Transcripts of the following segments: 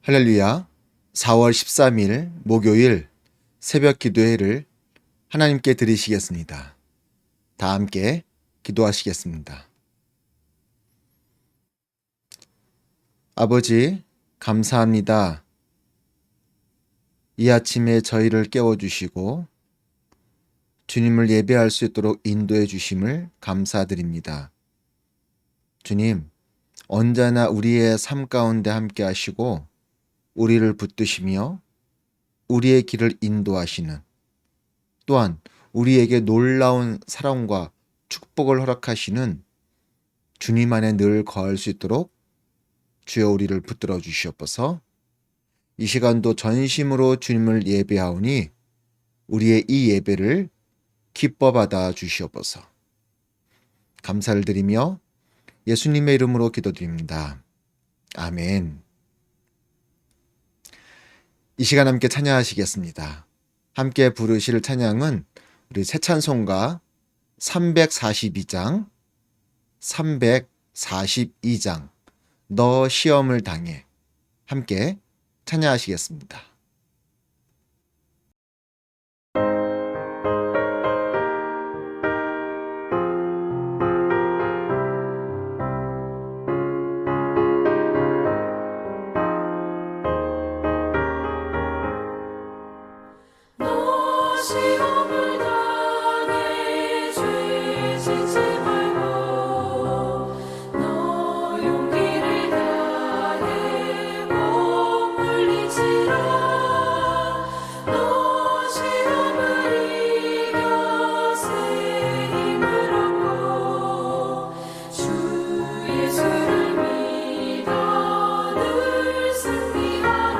할렐루야. 4월 13일 목요일 새벽 기도회를 하나님께 드리시겠습니다. 다 함께 기도하시겠습니다. 아버지, 감사합니다. 이 아침에 저희를 깨워주시고 주님을 예배할 수 있도록 인도해 주심을 감사드립니다. 주님, 언제나 우리의 삶 가운데 함께 하시고 우리를 붙드시며 우리의 길을 인도하시는, 또한 우리에게 놀라운 사랑과 축복을 허락하시는 주님 안에 늘 거할 수 있도록 주여 우리를 붙들어 주시옵소서. 이 시간도 전심으로 주님을 예배하오니 우리의 이 예배를 기뻐 받아 주시옵소서. 감사를 드리며 예수님의 이름으로 기도드립니다. 아멘. 이 시간 함께 찬양하시겠습니다. 함께 부르실 찬양은 우리 새 찬송가 342장 너 시험을 당해 함께 찬양하시겠습니다. 시험을 당해 죄 짓지 말고 너 용기를 다해 못 물리치라. 너 시험을 이겨 새 힘을 얻고 주 예수를 믿어 늘 승리하라.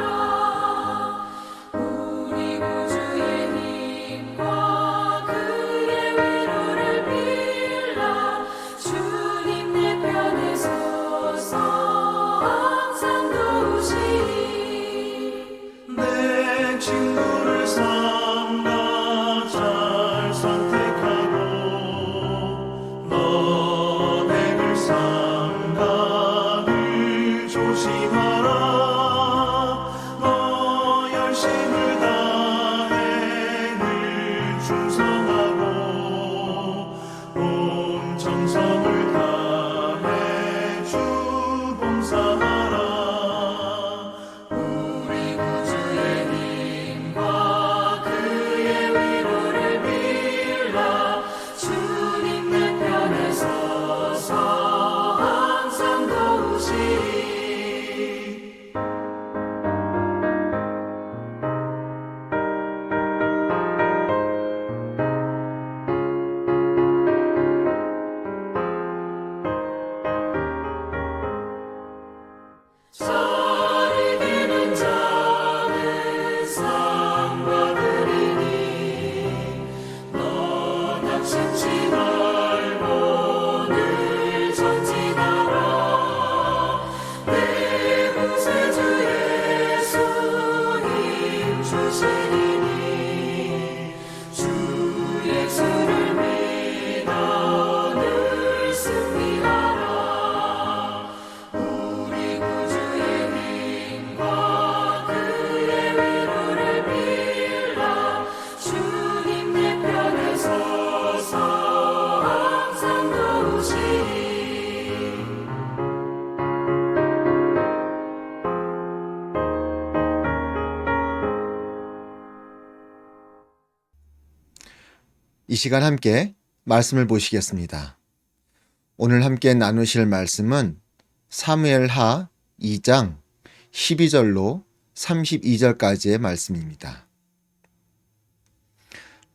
우리 구주의 힘과 그의 위로를 빌라. 주님 내 편에 서서 항상 도우시리. 내 친구를 삼가 잘 선택하고 너네를 삼가 늘 조심하라. 너 열심을 다해 늘 충성하고 온 정성을 다해 주 봉사하라. 우리 구주의 힘과 그의 위로를 빌라. 주님 내 편에 서서 항상 도우시리. 잘 이기는 자는 상 받으리니 너 낙심치 말고 늘 전진하라. 내 구세주 예수 힘 주시리니 주 예수를 믿어 늘 승리하라. 우리 구주의 힘과 그의 위로를 빌라. 주님 내 편에 서서 항상 도우시리. 이 시간 함께 말씀을 보시겠습니다. 오늘 함께 나누실 말씀은 사무엘하 2장 12절로 32절까지의 말씀입니다.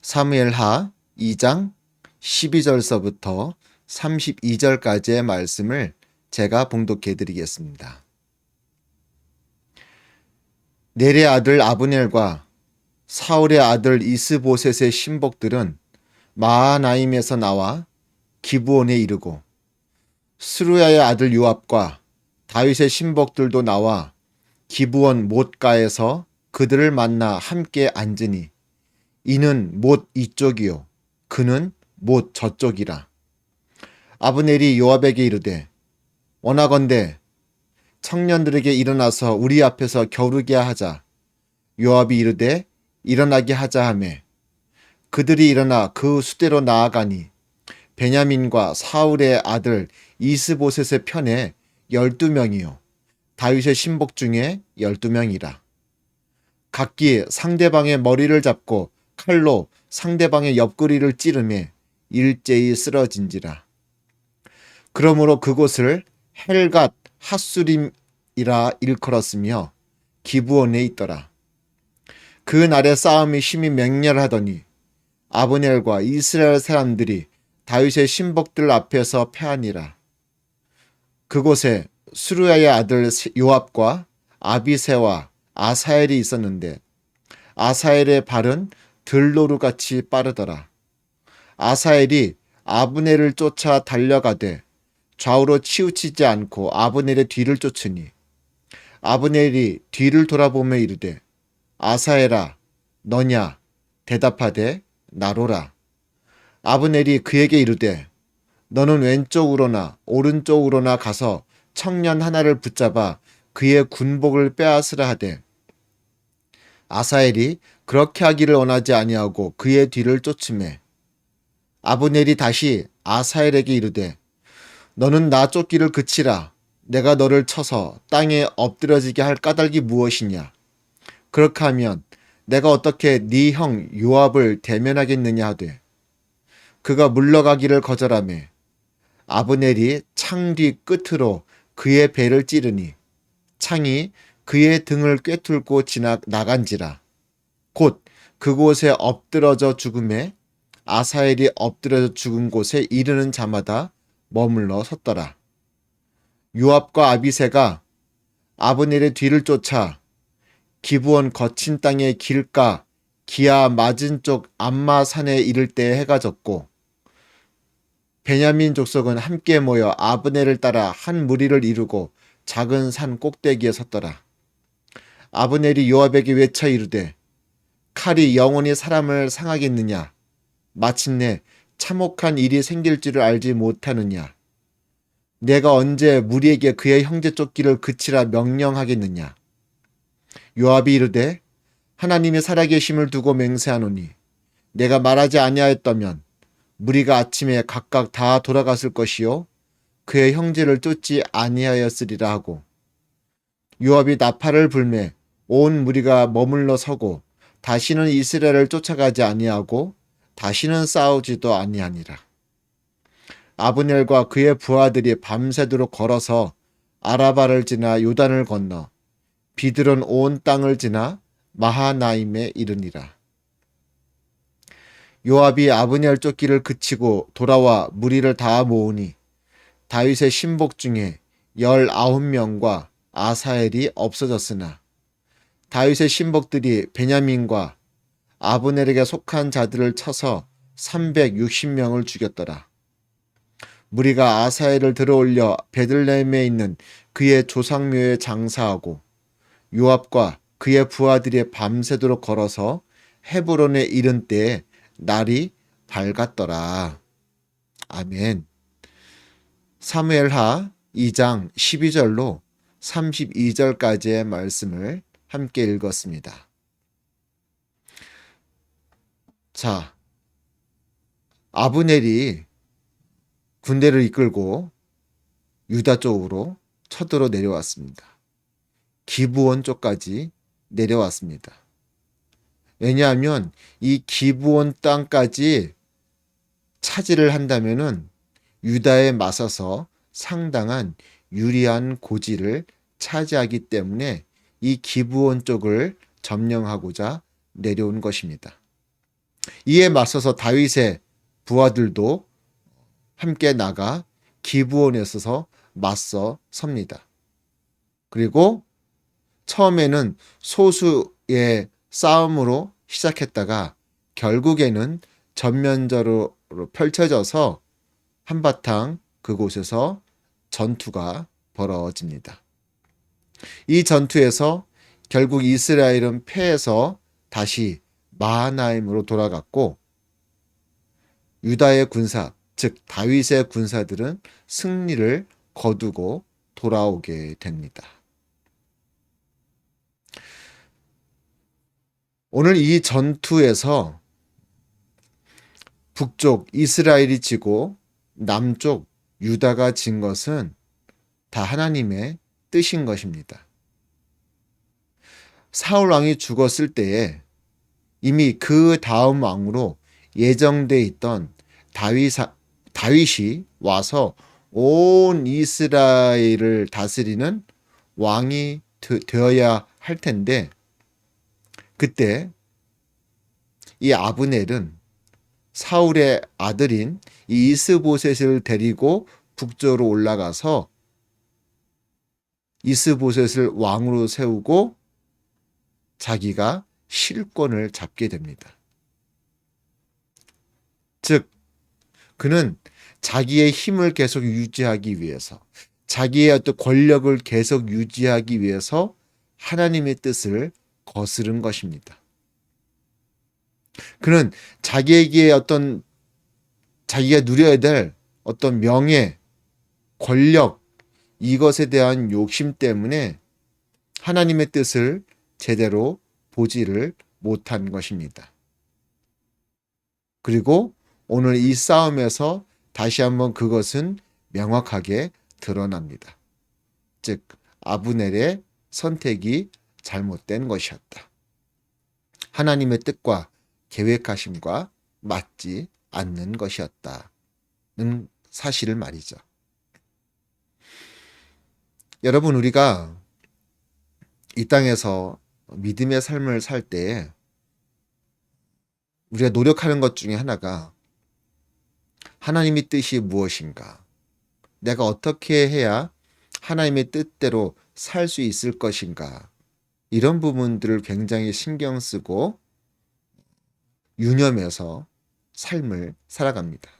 사무엘하 2장 12절서부터 32절까지의 말씀을 제가 봉독해 드리겠습니다. 넬의 아들 아브넬과 사울의 아들 이스보셋의 신복들은 마하나임에서 나와 기브온에 이르고 스루야의 아들 요압과 다윗의 신복들도 나와 기브온 못가에서 그들을 만나 함께 앉으니 이는 못 이쪽이요 그는 못 저쪽이라. 아브넬이 요압에게 이르되 원하건대 청년들에게 일어나서 우리 앞에서 겨루게 하자. 요압이 이르되 일어나게 하자 하매 그들이 일어나 그 수대로 나아가니 베냐민과 사울의 아들 이스보셋의 편에 12명이요 다윗의 신복 중에 12명이라. 각기 상대방의 머리를 잡고 칼로 상대방의 옆구리를 찌르매 일제히 쓰러진지라. 그러므로 그곳을 헬갓 핫수림이라 일컬었으며 기브온에 있더라. 그 날에 싸움이 심히 맹렬하더니 아브넬과 이스라엘 사람들이 다윗의 신복들 앞에서 패하니라. 그곳에 수르야의 아들 요압과 아비새와 아사엘이 있었는데 아사엘의 발은 들노루같이 빠르더라. 아사엘이 아브넬을 쫓아 달려가되 좌우로 치우치지 않고 아브넬의 뒤를 쫓으니 아브넬이 뒤를 돌아보며 이르되 아사엘아 너냐 대답하되 나로라. 아브넬이 그에게 이르되 너는 왼쪽으로나 오른쪽으로나 가서 청년 하나를 붙잡아 그의 군복을 빼앗으라 하되 아사엘이 그렇게 하기를 원하지 아니하고 그의 뒤를 쫓으매 아브넬이 다시 아사엘에게 이르되 너는 나 쫓기를 그치라. 내가 너를 쳐서 땅에 엎드러지게 할 까닭이 무엇이냐. 그렇게 하면 내가 어떻게 네 형 요압을 대면하겠느냐 하되 그가 물러가기를 거절하매 아브넬이 창 뒤 끝으로 그의 배를 찌르니 창이 그의 등을 꿰뚫고 나간지라. 곧 그곳에 엎드러져 죽음에 아사엘이 엎드려져 죽은 곳에 이르는 자마다 머물러 섰더라. 요압과 아비새가 아브넬의 뒤를 쫓아 기브온 거친 땅의 길가 기아 맞은 쪽 암마 산에 이를 때 해가 졌고 베냐민 족속은 함께 모여 아브넬을 따라 한 무리를 이루고 작은 산 꼭대기에 섰더라. 아브넬이 요압에게 외쳐 이르되 칼이 영원히 사람을 상하겠느냐. 마침내 참혹한 일이 생길 줄을 알지 못하느냐. 내가 언제 무리에게 그의 형제 쫓기를 그치라 명령하겠느냐. 요압이 이르되 하나님의 살아계심을 두고 맹세하노니 내가 말하지 아니하였다면 무리가 아침에 각각 다 돌아갔을 것이요 그의 형제를 쫓지 아니하였으리라 하고 요압이 나팔을 불매 온 무리가 머물러 서고 다시는 이스라엘을 쫓아가지 아니하고 다시는 싸우지도 아니하니라. 아브넬과 그의 부하들이 밤새도록 걸어서 아라바를 지나 요단을 건너 비드론 온 땅을 지나 마하나임에 이르니라. 요압이 아브넬 쫓기를 그치고 돌아와 무리를 다 모으니 다윗의 신복 중에 19명과 아사엘이 없어졌으나 다윗의 신복들이 베냐민과 아브넬에게 속한 자들을 쳐서 360명을 죽였더라. 무리가 아사엘을 들어올려 베들레헴에 있는 그의 조상묘에 장사하고 요압과 그의 부하들이 밤새도록 걸어서 헤브론에 이른 때에 날이 밝았더라. 아멘. 사무엘하 2장 12절로 32절까지의 말씀을 함께 읽었습니다. 자, 아브넬이 군대를 이끌고 유다 쪽으로 쳐들어 내려왔습니다. 기브온 쪽까지 내려왔습니다. 왜냐하면 이 기브온 땅까지 차지를 한다면은 유다에 맞서서 상당한 유리한 고지를 차지하기 때문에 이 기브온 쪽을 점령하고자 내려온 것입니다. 이에 맞서서 다윗의 부하들도 함께 나가 기브온에 서서 맞서 섭니다. 그리고 처음에는 소수의 싸움으로 시작했다가 결국에는 전면적으로 펼쳐져서 한바탕 그곳에서 전투가 벌어집니다. 이 전투에서 결국 이스라엘은 패해서 다시 마하나임으로 돌아갔고 유다의 군사, 즉 다윗의 군사들은 승리를 거두고 돌아오게 됩니다. 오늘 이 전투에서 북쪽 이스라엘이 지고 남쪽 유다가 진 것은 다 하나님의 뜻인 것입니다. 사울 왕이 죽었을 때에 이미 그 다음 왕으로 예정돼 있던 다윗이 와서 온 이스라엘을 다스리는 왕이 되어야 할 텐데, 그때 이 아브넬은 사울의 아들인 이 이스보셋을 데리고 북쪽으로 올라가서 이스보셋을 왕으로 세우고 자기가 실권을 잡게 됩니다. 즉, 그는 자기의 힘을 계속 유지하기 위해서, 자기의 어떤 권력을 계속 유지하기 위해서 하나님의 뜻을 거스른 것입니다. 그는 자기에게 자기가 누려야 될 어떤 명예, 권력, 이것에 대한 욕심 때문에 하나님의 뜻을 제대로 보지를 못한 것입니다. 그리고 오늘 이 싸움에서 다시 한번 그것은 명확하게 드러납니다. 즉, 아브넬의 선택이 잘못된 것이었다. 하나님의 뜻과 계획하심과 맞지 않는 것이었다는 사실을 말이죠. 여러분, 우리가 이 땅에서 믿음의 삶을 살 때 우리가 노력하는 것 중에 하나가 하나님의 뜻이 무엇인가? 내가 어떻게 해야 하나님의 뜻대로 살 수 있을 것인가? 이런 부분들을 굉장히 신경 쓰고 유념해서 삶을 살아갑니다.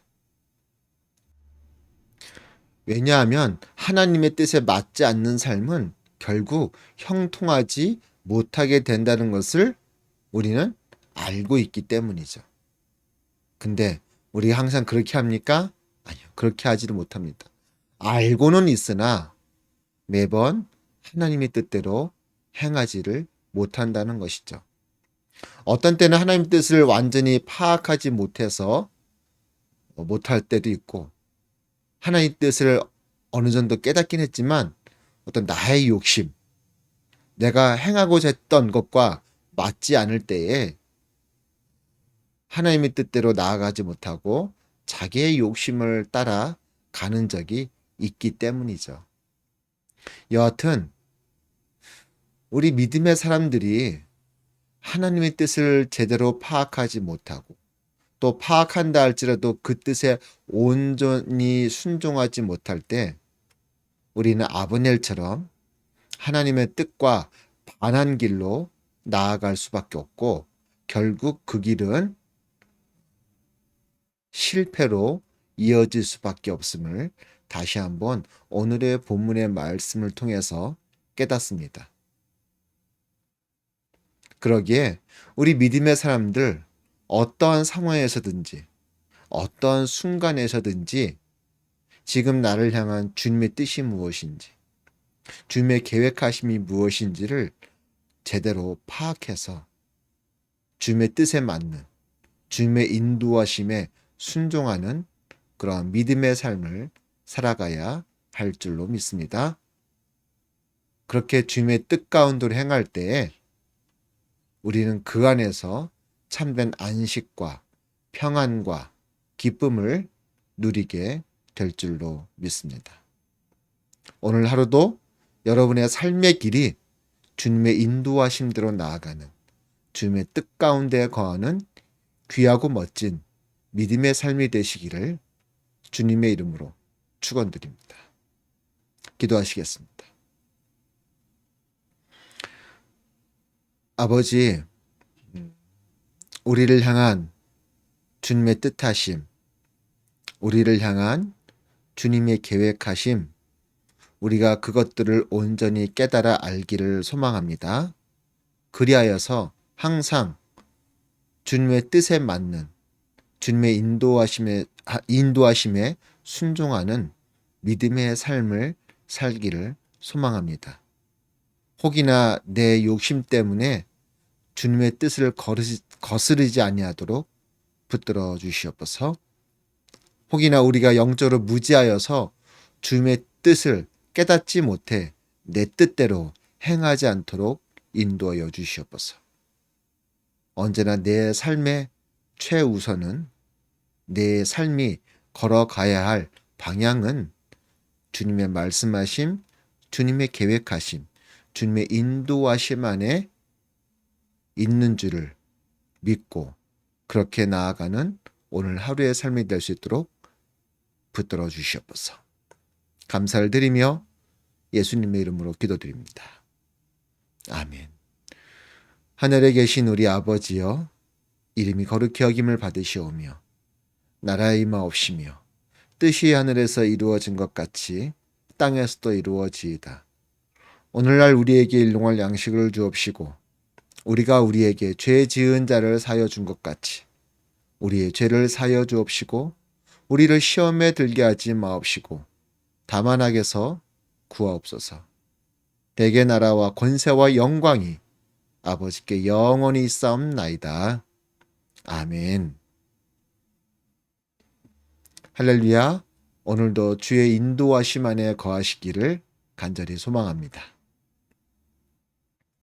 왜냐하면 하나님의 뜻에 맞지 않는 삶은 결국 형통하지 못하게 된다는 것을 우리는 알고 있기 때문이죠. 근데 우리가 항상 그렇게 합니까? 아니요, 그렇게 하지를 못합니다. 알고는 있으나 매번 하나님의 뜻대로 행하지를 못한다는 것이죠. 어떤 때는 하나님의 뜻을 완전히 파악하지 못해서 못할 때도 있고, 하나님의 뜻을 어느 정도 깨닫긴 했지만 어떤 나의 욕심, 내가 행하고자 했던 것과 맞지 않을 때에 하나님의 뜻대로 나아가지 못하고 자기의 욕심을 따라 가는 적이 있기 때문이죠. 여하튼 우리 믿음의 사람들이 하나님의 뜻을 제대로 파악하지 못하고, 또 파악한다 할지라도 그 뜻에 온전히 순종하지 못할 때 우리는 아브넬처럼 하나님의 뜻과 반한 길로 나아갈 수밖에 없고, 결국 그 길은 실패로 이어질 수밖에 없음을 다시 한번 오늘의 본문의 말씀을 통해서 깨닫습니다. 그러기에 우리 믿음의 사람들, 어떠한 상황에서든지 어떠한 순간에서든지 지금 나를 향한 주님의 뜻이 무엇인지, 주님의 계획하심이 무엇인지를 제대로 파악해서 주님의 뜻에 맞는, 주님의 인도하심에 순종하는 그런 믿음의 삶을 살아가야 할 줄로 믿습니다. 그렇게 주님의 뜻 가운데로 행할 때에 우리는 그 안에서 참된 안식과 평안과 기쁨을 누리게 될 줄로 믿습니다. 오늘 하루도 여러분의 삶의 길이 주님의 인도하심대로 나아가는, 주님의 뜻 가운데 거하는 귀하고 멋진 믿음의 삶이 되시기를 주님의 이름으로 축원드립니다. 기도하시겠습니다. 아버지, 우리를 향한 주님의 뜻하심, 우리를 향한 주님의 계획하심, 우리가 그것들을 온전히 깨달아 알기를 소망합니다. 그리하여서 항상 주님의 뜻에 맞는, 주님의 인도하심에 순종하는 믿음의 삶을 살기를 소망합니다. 혹이나 내 욕심 때문에 주님의 뜻을 거스르지 아니하도록 붙들어 주시옵소서. 혹이나 우리가 영적으로 무지하여서 주님의 뜻을 깨닫지 못해 내 뜻대로 행하지 않도록 인도하여 주시옵소서. 언제나 내 삶의 최우선은, 내 삶이 걸어가야 할 방향은 주님의 말씀하심, 주님의 계획하심, 주님의 인도하심 안에 있는 줄을 믿고 그렇게 나아가는 오늘 하루의 삶이 될 수 있도록 붙들어 주시옵소서. 감사를 드리며 예수님의 이름으로 기도드립니다. 아멘. 하늘에 계신 우리 아버지여, 이름이 거룩히 여김을 받으시오며 나라의 임하옵시며 뜻이 하늘에서 이루어진 것 같이 땅에서도 이루어지이다. 오늘날 우리에게 일용할 양식을 주옵시고 우리가 우리에게 죄 지은 자를 사여 준 것 같이 우리의 죄를 사여 주옵시고 우리를 시험에 들게 하지 마옵시고 다만 악에서 구하옵소서. 대개 나라와 권세와 영광이 아버지께 영원히 있사옵나이다. 아멘. 할렐루야. 오늘도 주의 인도하심 안에 거하시기를 간절히 소망합니다.